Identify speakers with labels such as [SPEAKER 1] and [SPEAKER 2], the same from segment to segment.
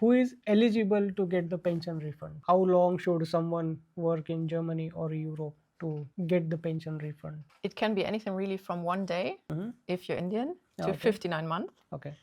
[SPEAKER 1] who is eligible to get the pension refund? How long should someone work in Germany or Europe to get the pension refund?
[SPEAKER 2] It can be anything really from 1 day, if you're Indian, to
[SPEAKER 1] Okay.
[SPEAKER 2] 59 months.
[SPEAKER 1] Okay.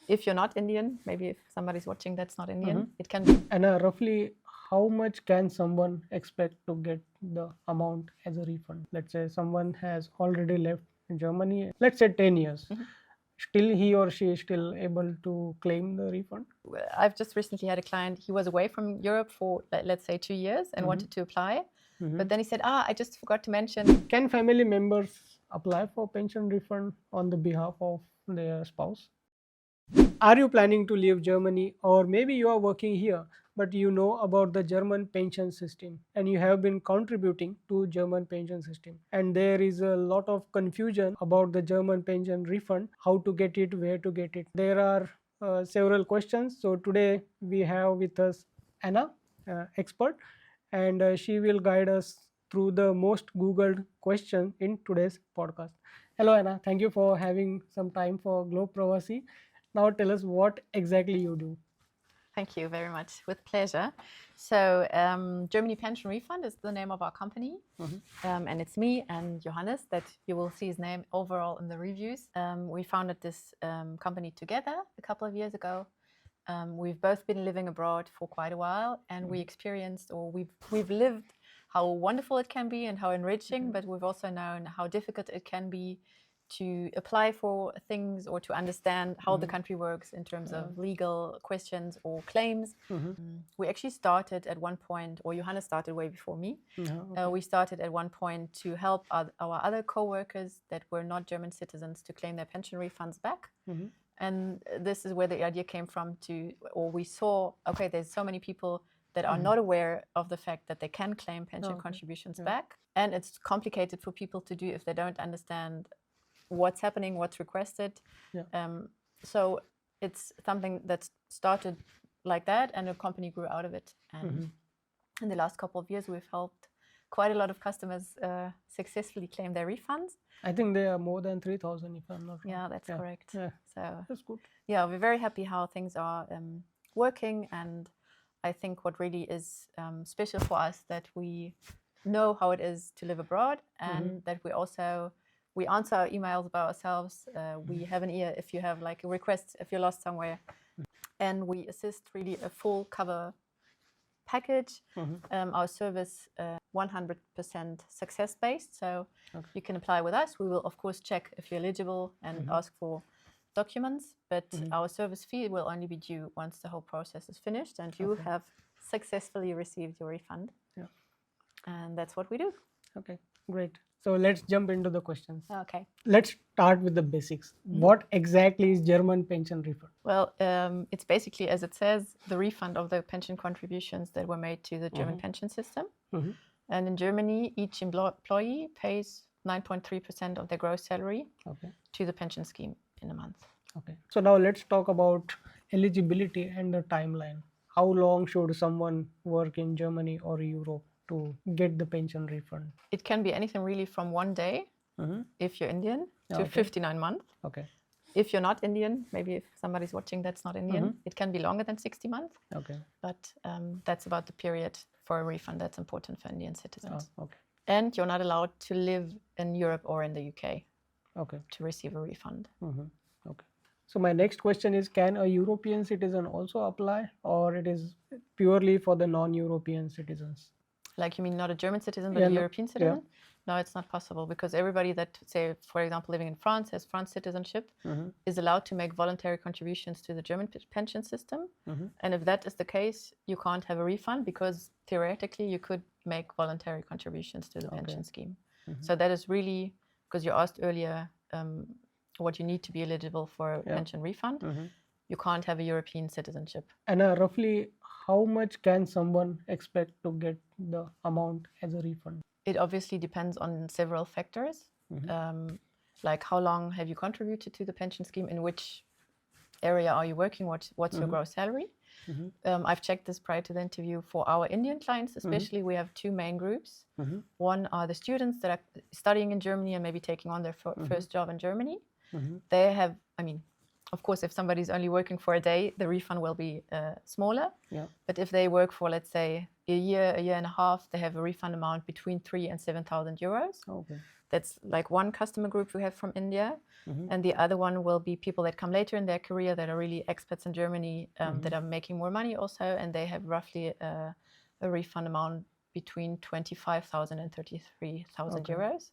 [SPEAKER 2] If you're not Indian, maybe if somebody's watching that's not Indian, it can be.
[SPEAKER 1] And roughly how much can someone expect to get the amount as a refund? Let's say someone has already left Germany, let's say 10 years. Still he or she is still able to claim the refund?
[SPEAKER 2] I've just recently had a client, he was away from Europe for, let's say, 2 years and wanted to apply. But then he said, I just forgot to mention.
[SPEAKER 1] Can family members apply for pension refund on the behalf of their spouse? Are you planning to leave Germany, or maybe you are working here but you know about the German pension system and you have been contributing to German pension system, and there is a lot of confusion about the German pension refund, how to get it, where to get it. There are several questions. So today we have with us Anna, expert, and she will guide us through the most googled question in today's podcast. Hello Anna, thank you for having some time for Globe Pravasi. Now tell us what exactly you do.
[SPEAKER 2] Thank you very much. With pleasure. So Germany Pension Refund is the name of our company. And it's me and Johannes that you will see his name overall in the reviews. We founded this company together a couple of years ago. We've both been living abroad for quite a while, and we experienced, or we've lived how wonderful it can be and how enriching, but we've also known how difficult it can be to apply for things or to understand how the country works in terms of legal questions or claims. We actually started at one point, or Johannes started way before me. We started at one point to help our other co-workers that were not German citizens to claim their pension refunds back. And this is where the idea came from or we saw, okay, there's so many people that are not aware of the fact that they can claim pension contributions back. And it's complicated for people to do if they don't understand what's happening, what's requested. So it's something that started like that, and a company grew out of it. And in the last couple of years, we've helped quite a lot of customers successfully claim their refunds.
[SPEAKER 1] I think there are more than 3,000 if I'm not wrong.
[SPEAKER 2] Yeah, that's correct.
[SPEAKER 1] Yeah.
[SPEAKER 2] So
[SPEAKER 1] that's good.
[SPEAKER 2] Yeah, we're very happy how things are working, and I think what really is special for us that we know how it is to live abroad, and that we answer our emails by ourselves. We have an ear if you have like a request, if you're lost somewhere. And we assist really a full cover package. Our service 100% success based. So you can apply with us. We will of course check if you're eligible and ask for documents, but our service fee will only be due once the whole process is finished and you have successfully received your refund. And that's what we do.
[SPEAKER 1] Okay, great. So let's jump into the questions.
[SPEAKER 2] Okay.
[SPEAKER 1] Let's start with the basics. What exactly is German pension refund?
[SPEAKER 2] Well, it's basically, as it says, the refund of the pension contributions that were made to the German pension system. And in Germany, each employee pays 9.3% of their gross salary to the pension scheme in a month.
[SPEAKER 1] Okay. So now let's talk about eligibility and the timeline. How long should someone work in Germany or Europe to get the pension refund?
[SPEAKER 2] It can be anything really from 1 day, if you're Indian, to 59 months.
[SPEAKER 1] Okay.
[SPEAKER 2] If you're not Indian, maybe if somebody's watching that's not Indian, it can be longer than 60 months.
[SPEAKER 1] Okay.
[SPEAKER 2] But that's about the period for a refund that's important for Indian citizens.
[SPEAKER 1] Okay.
[SPEAKER 2] And you're not allowed to live in Europe or in the UK to receive a refund.
[SPEAKER 1] Okay. So my next question is, can a European citizen also apply, or it is purely for the non-European citizens?
[SPEAKER 2] Like, you mean not a German citizen, but a European citizen? No, it's not possible, because everybody that, say, for example, living in France, has France citizenship, is allowed to make voluntary contributions to the German pension system. And if that is the case, you can't have a refund, because theoretically you could make voluntary contributions to the pension scheme. So that is really, because you asked earlier what you need to be eligible for a pension refund, you can't have a European citizenship.
[SPEAKER 1] And roughly how much can someone expect to get the amount as a refund?
[SPEAKER 2] It obviously depends on several factors, like how long have you contributed to the pension scheme, in which area are you working, what's your gross salary. I've checked this prior to the interview. For our Indian clients especially, we have two main groups. One are the students that are studying in Germany and maybe taking on their first job in Germany. They have, Of course, if somebody's only working for a day, the refund will be smaller.
[SPEAKER 1] Yeah.
[SPEAKER 2] But if they work for, let's say, a year and a half, they have a refund amount between 3,000 and 7,000 euros.
[SPEAKER 1] Okay.
[SPEAKER 2] That's like one customer group we have from India. And the other one will be people that come later in their career that are really expats in Germany, that are making more money also. And they have roughly a refund amount between 25,000 and 33,000 euros.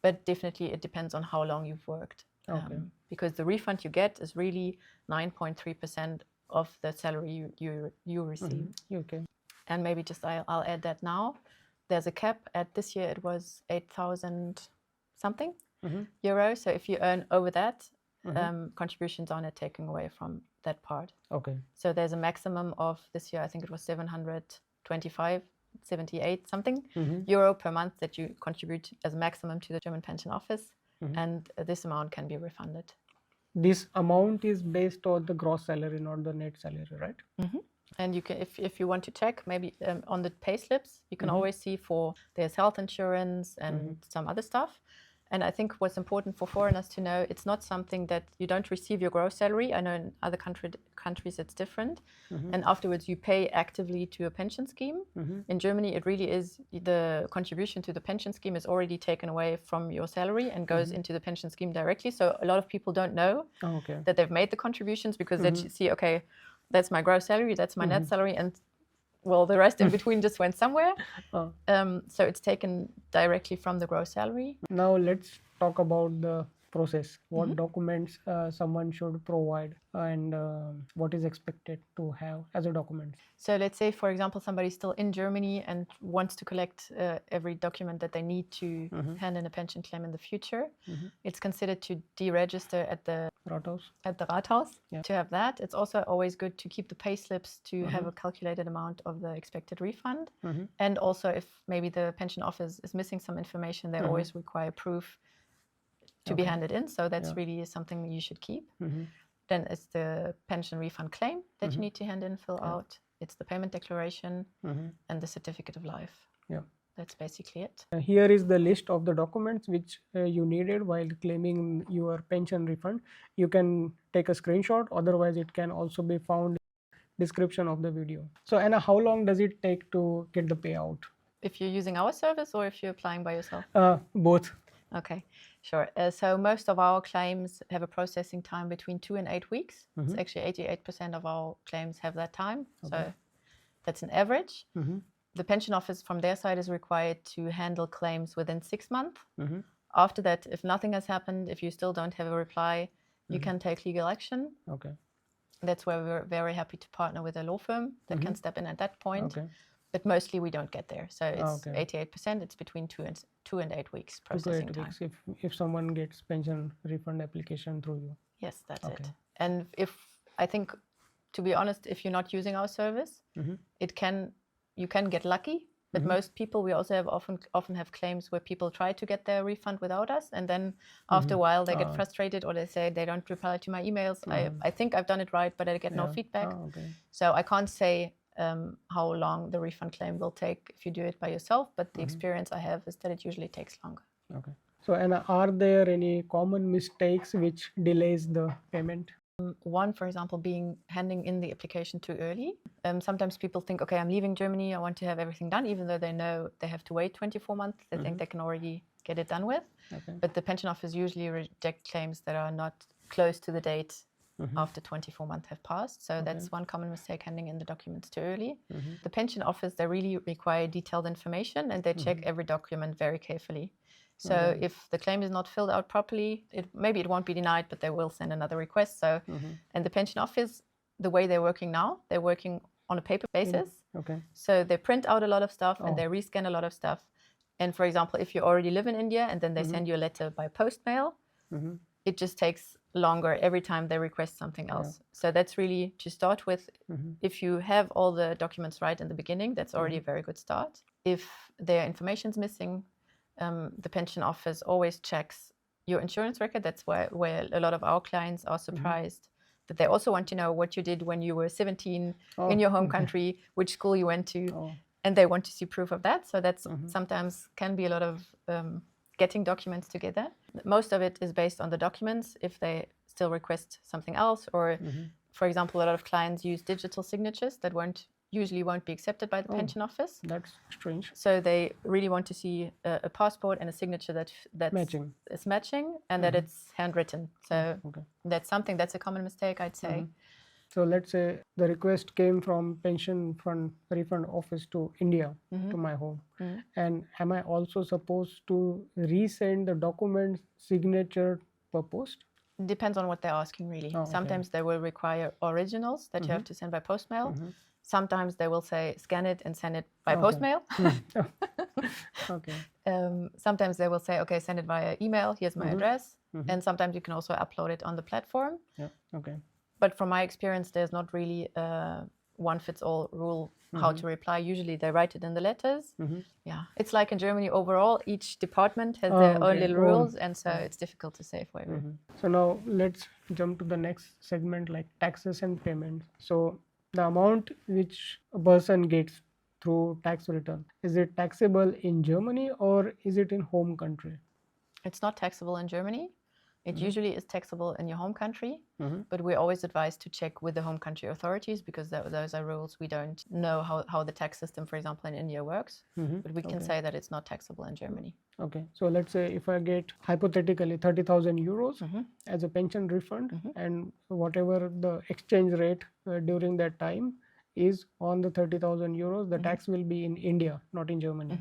[SPEAKER 2] But definitely it depends on how long you've worked.
[SPEAKER 1] Okay.
[SPEAKER 2] Because the refund you get is really 9.3% of the salary you receive.
[SPEAKER 1] Okay.
[SPEAKER 2] And maybe just I'll add that now. There's a cap at this year, it was 8,000 something euros. So if you earn over that, contributions are not taken away from that part.
[SPEAKER 1] Okay.
[SPEAKER 2] So there's a maximum of this year, I think it was 725, 78 something euro per month that you contribute as a maximum to the German Pension Office. And this amount can be refunded.
[SPEAKER 1] This amount is based on the gross salary, not the net salary, right?
[SPEAKER 2] And you can, if you want to check, maybe on the pay slips, you can always see for there's health insurance and some other stuff. And I think what's important for foreigners to know, it's not something that you don't receive your gross salary. I know in other countries it's different. And afterwards you pay actively to a pension scheme. In Germany, it really is the contribution to the pension scheme is already taken away from your salary and goes into the pension scheme directly. So a lot of people don't know that they've made the contributions because they see, okay, that's my gross salary, that's my net salary, and well, the rest in between just went somewhere. So it's taken directly from the gross salary.
[SPEAKER 1] Now let's talk about the process. What documents someone should provide and what is expected to have as a document.
[SPEAKER 2] So let's say, for example, somebody's still in Germany and wants to collect every document that they need to hand in a pension claim in the future. It's considered to deregister at the Rathaus. To have that. It's also always good to keep the pay slips to have a calculated amount of the expected refund. And also if maybe the pension office is missing some information, they always require proof to be handed in. So that's really something you should keep. Then it's the pension refund claim that you need to hand in, fill out. It's the payment declaration and the certificate of life. That's basically it.
[SPEAKER 1] Here is the list of the documents which you needed while claiming your pension refund. You can take a screenshot, otherwise it can also be found in the description of the video. So Anna, how long does it take to get the payout?
[SPEAKER 2] If you're using our service or if you're applying by yourself?
[SPEAKER 1] Both.
[SPEAKER 2] Okay, sure. So most of our claims have a processing time between 2 and 8 weeks. It's actually 88% of our claims have that time. So that's an average. The pension office from their side is required to handle claims within 6 months. After that, if nothing has happened, if you still don't have a reply, you can take legal action. That's where we're very happy to partner with a law firm that can step in at that point. But mostly we don't get there. So it's 88%, it's between 2 and 8 weeks processing time.
[SPEAKER 1] If someone gets pension refund application through you.
[SPEAKER 2] Yes, that's it. And I think, to be honest, if you're not using our service, you can get lucky. But most people, we also have often have claims where people try to get their refund without us, and then after a while they get frustrated or they say they don't reply to my emails. I think I've done it right, but I get no feedback. So I can't say how long the refund claim will take if you do it by yourself, but the experience I have is that it usually takes longer.
[SPEAKER 1] So Anna, are there any common mistakes which delays the payment?
[SPEAKER 2] One, for example, being handing in the application too early. Sometimes people think, okay, I'm leaving Germany, I want to have everything done, even though they know they have to wait 24 months. They think they can already get it done with. But the pension office usually reject claims that are not close to the date after 24 months have passed. So that's one common mistake, handing in the documents too early. The pension office, they really require detailed information and they check every document very carefully. So if the claim is not filled out properly, maybe it won't be denied, but they will send another request. So, and the pension office, the way they're working now, they're working on a paper basis. So they print out a lot of stuff and they rescan a lot of stuff. And for example, if you already live in India and then they send you a letter by post mail, it just takes longer every time they request something else. So that's really to start with. If you have all the documents right in the beginning, that's already a very good start. If their information's missing, the pension office always checks your insurance record. That's where a lot of our clients are surprised that they also want to know what you did when you were 17 in your home country, which school you went to, and they want to see proof of that. So that's sometimes can be a lot of getting documents together. Most of it is based on the documents. If they still request something else. Or, for example, a lot of clients use digital signatures that usually won't be accepted by the pension office.
[SPEAKER 1] That's strange.
[SPEAKER 2] So they really want to see a passport and a signature that's matching and that it's handwritten. So that's a common mistake, I'd say.
[SPEAKER 1] So let's say the request came from pension fund refund office to India, to my home. And am I also supposed to resend the document signature per post?
[SPEAKER 2] Depends on what they're asking, really. Sometimes they will require originals that you have to send by post mail. Sometimes they will say scan it and send it by post mail. Sometimes they will say, okay, send it via email, here's my address. And sometimes you can also upload it on the platform. But from my experience, there's not really a one-fits-all rule how to reply. Usually they write it in the letters. Yeah, it's like in Germany overall, each department has their own little rules, and so it's difficult to say for everyone.
[SPEAKER 1] So now let's jump to the next segment, like taxes and payments. So the amount which a person gets through tax return, is it taxable in Germany or is it in home country?
[SPEAKER 2] It's not taxable in Germany. It usually is taxable in your home country, but we're always advised to check with the home country authorities because those are rules. We don't know how the tax system, for example, in India works, but we can say that it's not taxable in Germany.
[SPEAKER 1] Okay, so let's say if I get hypothetically 30,000 euros as a pension refund, and whatever the exchange rate during that time is on the 30,000 euros, the tax will be in India, not in Germany.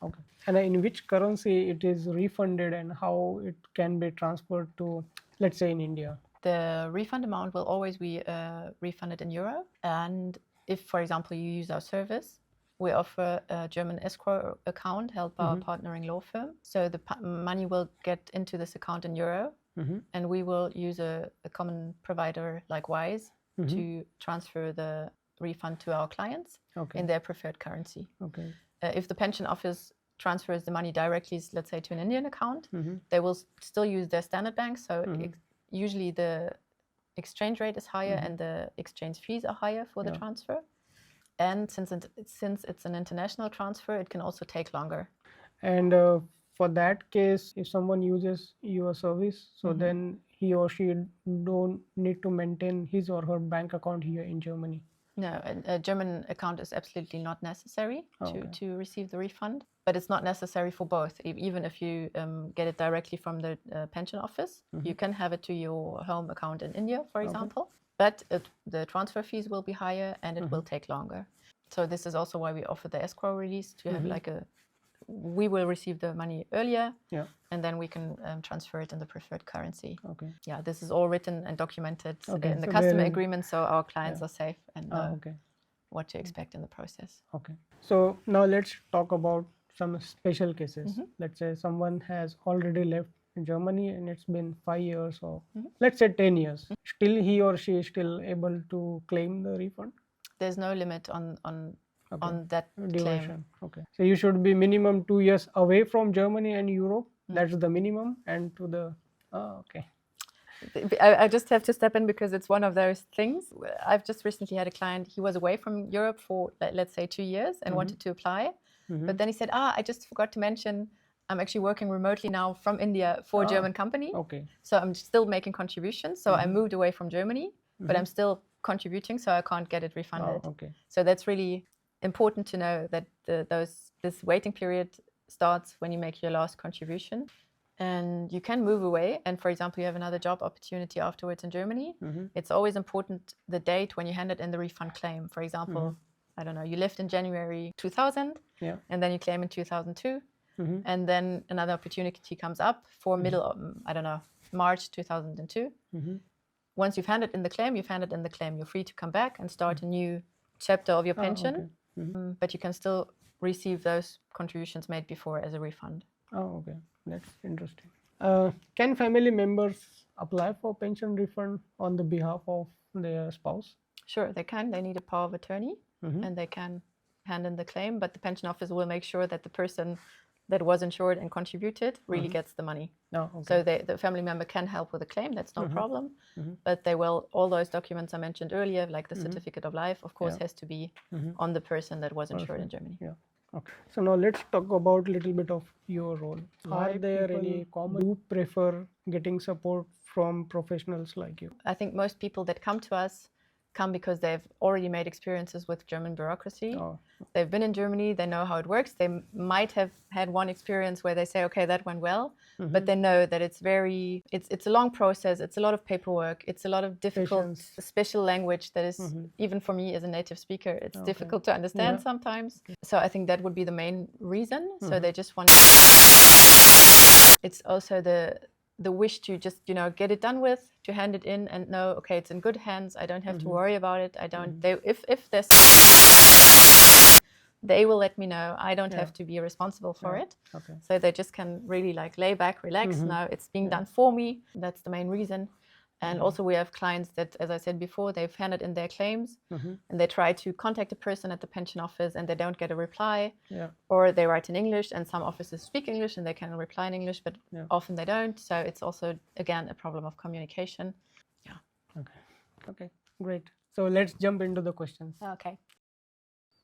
[SPEAKER 1] Okay. And in which currency it is refunded and how it can be transferred to, let's say, in India?
[SPEAKER 2] The refund amount will always be refunded in euro. And if, for example, you use our service, we offer a German escrow account held by our partnering law firm. So the money will get into this account in euro, and we will use a common provider like Wise to transfer the refund to our clients in their preferred currency. If the pension office transfers the money directly, let's say, to an Indian account, they will still use their standard bank. So usually the exchange rate is higher and the exchange fees are higher for the transfer. And since it's an international transfer, it can also take longer.
[SPEAKER 1] And for that case, if someone uses your service, so then he or she don't need to maintain his or her bank account here in Germany.
[SPEAKER 2] No, a German account is absolutely not necessary to receive the refund, but it's not necessary for both. Even if you get it directly from the pension office, you can have it to your home account in India, for example, but the transfer fees will be higher and it will take longer. So this is also why we offer the escrow release to have we will receive the money earlier, and then we can transfer it in the preferred currency. Yeah, this is all written and documented in the customer agreement, so our clients are safe and know what to expect in the process.
[SPEAKER 1] So now let's talk about some special cases. Let's say someone has already left Germany and it's been 5 years or let's say 10 years. Still he or she is still able to claim the refund?
[SPEAKER 2] There's no limit on that
[SPEAKER 1] duration.
[SPEAKER 2] claim.
[SPEAKER 1] So you should be minimum 2 years away from Germany and Europe. That's the minimum. And to the
[SPEAKER 2] I just have to step in because it's one of those things. I've just recently had a client. He was away from Europe for, let's say, 2 years and wanted to apply. But then he said, I just forgot to mention I'm actually working remotely now from India for a German company. So I'm still making contributions. So I moved away from Germany, but I'm still contributing, so I can't get it refunded. So that's really important to know that this waiting period starts when you make your last contribution. And you can move away. And for example, you have another job opportunity afterwards in Germany. It's always important the date when you handed in the refund claim. For example, I don't know, you left in January 2000, and then you claim in 2002. And then another opportunity comes up for middle of, I don't know, March 2002. Once you've handed in the claim, you've handed in the claim. You're free to come back and start a new chapter of your pension. But you can still receive those contributions made before as a refund.
[SPEAKER 1] That's interesting. Can family members apply for pension refund on the behalf of their spouse?
[SPEAKER 2] Sure, they can. They need a power of attorney and they can hand in the claim, but the pension office will make sure that the person that was insured and contributed really gets the money. So the family member can help with the claim, that's no problem. But they will, all those documents I mentioned earlier, like the certificate of life, of course, has to be on the person that was insured in Germany.
[SPEAKER 1] So now let's talk about a little bit of your role. Are there any common you prefer getting support from professionals like you?
[SPEAKER 2] I think most people that come to us come because they've already made experiences with German bureaucracy.
[SPEAKER 1] Oh,
[SPEAKER 2] They've been in Germany, they know how it works. They might have had one experience where they say, okay, that went well, but they know that it's a long process, it's a lot of paperwork, it's a lot of difficult
[SPEAKER 1] Patience.
[SPEAKER 2] special language that is, even for me as a native speaker, it's difficult to understand sometimes. So I think that would be the main reason. So they just want, it's also the wish to just, get it done with, to hand it in and know, okay, it's in good hands. I don't have to worry about it. I don't, if there's, they will let me know. I don't have to be responsible for it.
[SPEAKER 1] Okay.
[SPEAKER 2] So they just can really like lay back, relax. Now it's being done for me. That's the main reason. And also we have clients that, as I said before, they've handed in their claims and they try to contact a person at the pension office and they don't get a reply. Or they write in English and some offices speak English and they can reply in English, but often they don't. So it's also, again, a problem of communication. Yeah.
[SPEAKER 1] Okay, great. So let's jump into the questions.
[SPEAKER 2] Okay.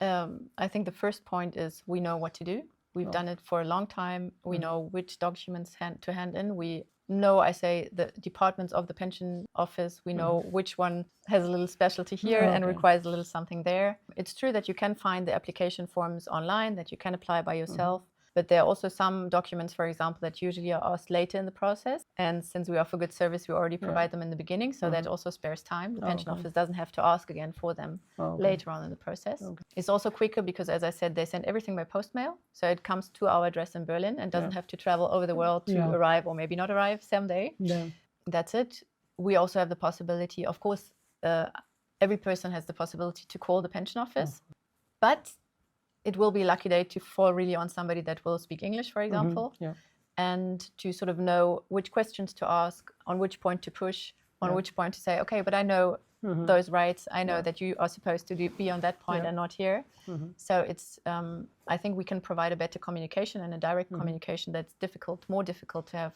[SPEAKER 2] I think the first point is we know what to do. We've done it for a long time. We know which documents to hand in. We know, I say, the departments of the pension office. We know which one has a little specialty here and requires a little something there. It's true that you can find the application forms online, that you can apply by yourself. But there are also some documents, for example, that usually are asked later in the process. And since we offer good service, we already provide them in the beginning. So that also spares time. The pension office doesn't have to ask again for them later on in the process. It's also quicker because, as I said, they send everything by postmail. So it comes to our address in Berlin and doesn't have to travel over the world to arrive or maybe not arrive someday. That's it. We also have the possibility, of course, every person has the possibility to call the pension office. But it will be a lucky day to fall really on somebody that will speak English, for example, and to sort of know which questions to ask, on which point to push, on which point to say, okay, but I know those rights. I know that you are supposed to be on that point and not here. So it's, I think we can provide a better communication and a direct communication that's more difficult to have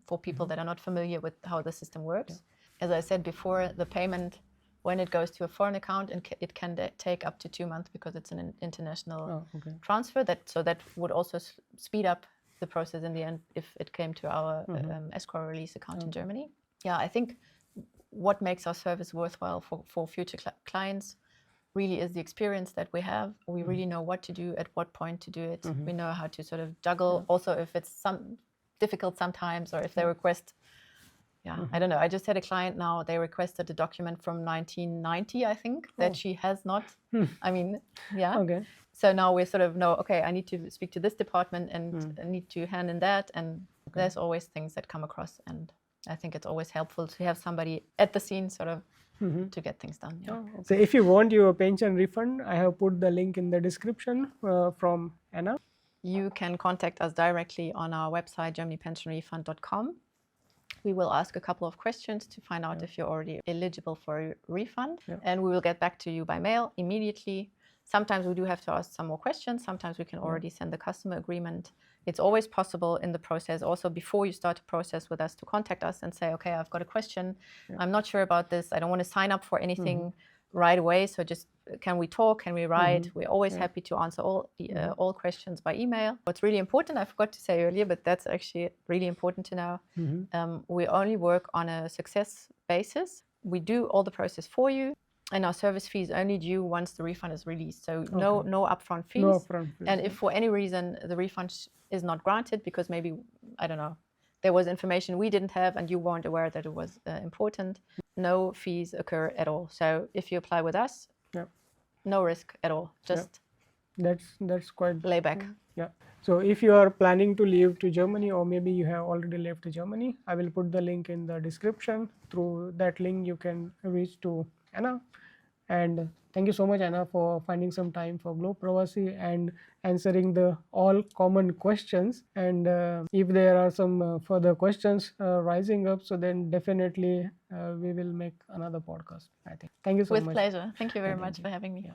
[SPEAKER 2] for people that are not familiar with how the system works. As I said before, the payment, when it goes to a foreign account, and it can take up to 2 months because it's an international transfer. So that would also speed up the process in the end if it came to our escrow release account in Germany. Yeah, I think what makes our service worthwhile for future clients really is the experience that we have. We really know what to do, at what point to do it. We know how to sort of juggle. Also, if it's difficult sometimes, or if they request. I don't know. I just had a client now, they requested a document from 1990, I think, that she has not. I mean, So now we sort of know, okay, I need to speak to this department and I need to hand in that. And there's always things that come across. And I think it's always helpful to have somebody at the scene sort of to get things done.
[SPEAKER 1] So if you want your pension refund, I have put the link in the description from Anna.
[SPEAKER 2] You can contact us directly on our website, germanypensionrefund.com. We will ask a couple of questions to find out if you're already eligible for a refund. And we will get back to you by mail immediately. Sometimes we do have to ask some more questions. Sometimes we can already send the customer agreement. It's always possible in the process, also before you start a process with us, to contact us and say, okay, I've got a question. I'm not sure about this. I don't want to sign up for anything right away. So just, can we talk? Can we write? We're always happy to answer all questions by email. What's really important, I forgot to say earlier, but that's actually really important to know. We only work on a success basis. We do all the process for you, and our service fee is only due once the refund is released. So no upfront fees.
[SPEAKER 1] No upfront fees.
[SPEAKER 2] And if for any reason the refund is not granted because maybe, I don't know, there was information we didn't have and you weren't aware that it was important, no fees occur at all. So if you apply with us, no risk at all. Just
[SPEAKER 1] that's quite
[SPEAKER 2] lay back.
[SPEAKER 1] So if you are planning to leave to Germany, or maybe you have already left to Germany, I will put the link in the description. Through that link, you can reach to Anna. And thank you so much, Anna, for finding some time for Globe Pravasi and answering the all common questions. And if there are some further questions rising up, so then definitely we will make another podcast, I think. Thank you so much.
[SPEAKER 2] With pleasure. Thank you very much for having me.